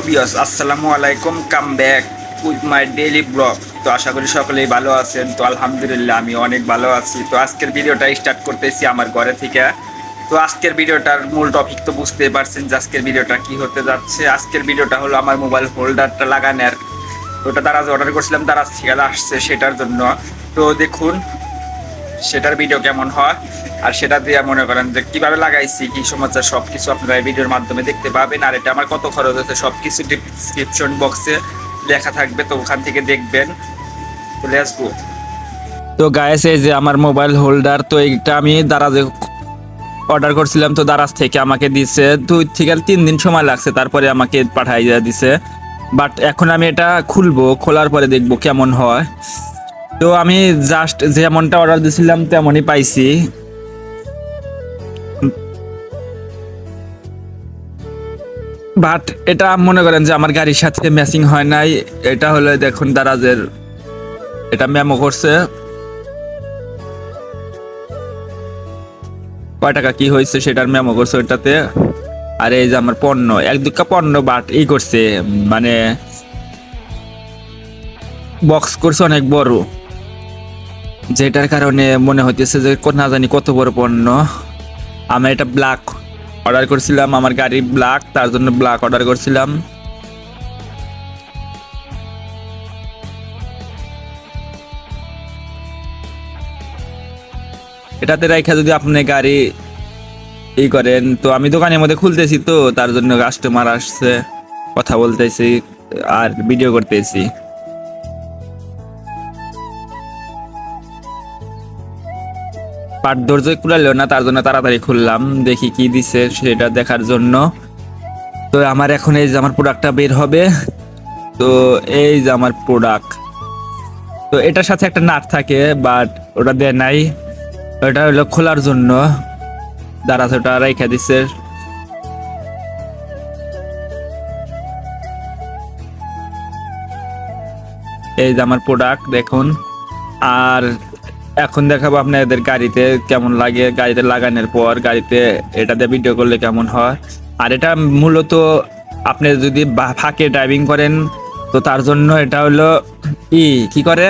বিয়স আসসালামু আলাইকুম, come back with my daily blog. তো আশা করি সকলেই ভালো আছেন। তো আলহামদুলিল্লাহ আমি অনেক ভালো আছি। তো আজকের ভিডিওটা স্টার্ট করতেছি আমার ঘরে থেকে। তো আজকের ভিডিওটার মূল টপিক তো বুঝতেই পারছেন যে আজকের ভিডিওটা কি হতে যাচ্ছে। আজকের ভিডিওটা হলো আমার মোবাইল হোল্ডারটা লাগানোর। ওটা তারা যে অর্ডার করছিলাম তারা থেকে আসছে সেটার জন্য। তো দেখুন সেটার ভিডিও কেমন হয়, আর সেটা দিয়ে মনে করেন যে কীভাবে লাগাইছি, কী সমস্যা, সব কিছু আপনারা এই ভিডিওর মাধ্যমে দেখতে পাবেন। আর এটা আমার কত খরচ হয়েছে সব কিছু ডিসক্রিপশন বক্সে লেখা থাকবে, তো ওখান থেকে দেখবেন। তো লেটস গো। তো গাইস, এই যে আমার মোবাইল হোল্ডার, তো এইটা আমি দারাজে অর্ডার করছিলাম। তো দারাজ থেকে আমাকে দিছে 2 থেকে 3 দিন সময় লাগছে, তারপরে আমাকে পাঠাই দিছে। বাট এখন আমি এটা খুলবো, খোলার পরে দেখবো কেমন হয়। তো আমি জাস্ট যেমনটা অর্ডার দিয়েছিলাম তেমনই পাইছি। বাট এটা মনে করেন যে আমার গাড়ির সাথে ম্যাচিং হয় নাই। এটা হলো দেখুন দারাজের, এটা মেমো করছে কয় টাকা কি হয়েছে সেটার মেমো করছে ওইটাতে। আর এই যে আমার পণ্য, এক দুটা পণ্য বাট ই করছে, মানে বক্স করছে অনেক বড়, যেটার কারণে মনে হইতেছে যে না জানি কত বড় পণ্য। আমি এটা ব্ল্যাক অর্ডার করছিলাম, আমার গাড়ি ব্ল্যাক, তার জন্য ব্ল্যাক অর্ডার করছিলাম। এটাতে রাইখা যদি আপনি গাড়ি ই করেন, তো আমি দোকানের মধ্যে খুলতেছি, তো তার জন্য কাস্টমার আসছে, কথা বলতেছি আর ভিডিও করতেছি। পাট ধৈর্য কুলালো না, তার জন্য তাড়াতাড়ি খুললাম, দেখি কি দিছে সেটা দেখার জন্য। তো আমার এখন এই যে আমার প্রোডাক্টটা বের হবে। তো এই যে আমার প্রোডাক্ট, তো এটার সাথে একটা নাট থাকে বাট ওটা দেয় নাই, ওটা হলো খোলার জন্য দাঁড়াতে ওটা রেখে দিচ্ছে। এই যে আমার প্রোডাক্ট দেখুন। আর এখন দেখাবো আপনাদের গাড়িতে কেমন লাগে, গাড়িতে লাগানোর পর গাড়িতে এটা দিয়ে ভিডিও করলে কেমন হয়। আর এটা মূলত আপনি যদি ফাঁকে ড্রাইভিং করেন, তো তার জন্য এটা হলো কি করে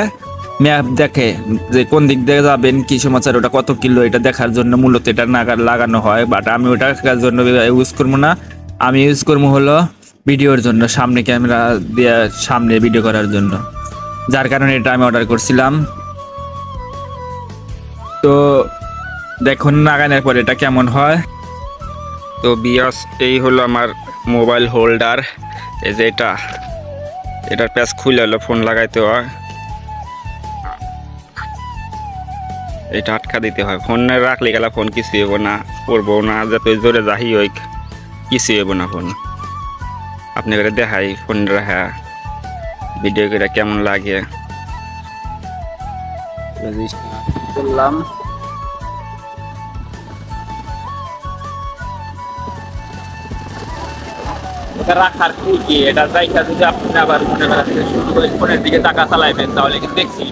ম্যাপ দেখে যে কোন দিক দিয়ে যাবেন, কি সমাচার, ওটা কত কিলো, এটা দেখার জন্য মূলত এটা লাগানো হয়। বাট আমি ওটার জন্য ইউজ করবো না, আমি ইউজ করবো হলো ভিডিওর জন্য, সামনে ক্যামেরা দিয়ে সামনে ভিডিও করার জন্য, যার কারণে এটা আমি অর্ডার করছিলাম। তো দেখুন লাগানোর পর এটা কেমন হয়। তো বিয়াস, এই হলো আমার মোবাইল হোল্ডার। এই যে এটার প্যাচ খুলে হলো ফোন লাগাইতে হয়, এটা আটকা দিতে হয়। ফোন রাখলে গেলে ফোন কিছু হইব না, পড়বো না, যত জোরে যাহি হোক কিছু হইব না ফোন। আপনি করে দেখাই ফোন রাখা ভিডিও করে কেমন লাগে। করলাম এটা রাখার কি, এটা জায়গা যদি আপনি আবার মনে করেন ফোনের দিকে টাকা চালাইবেন তাহলে কিন্তু দেখছি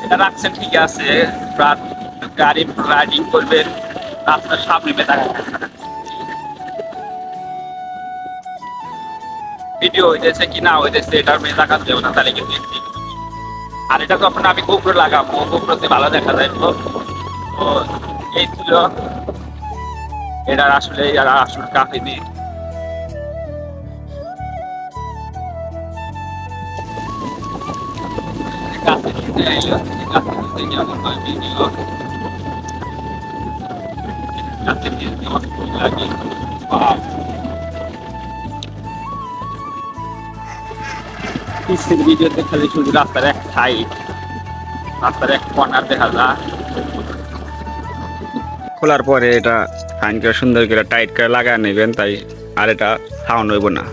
এটা রাখছেন ঠিক আছে। গাড়ি রাইডিং করবেন, রাস্তার সামনে ভিডিও হইতেছে কি না হইতেছে এটার মেয়ে টাকা দেবো না, তাহলে কিন্তু দেখছি। আর এটা যখন আমি গোপ্রো লাগাবো, গোপ্রোতে ভালো দেখা যায়। তো এই ছিল এটার আসলে আসল কাহিনী। ভিডিওতে খালি শুধু রাস্তার এক সাইড, রাস্তার এক কর্নার দেখা যায়। খোলার পরে এটা ফাইন করে সুন্দর করে টাইট করে লাগায় নেবেন, তাই আর এটা সাউন্ড হইব না।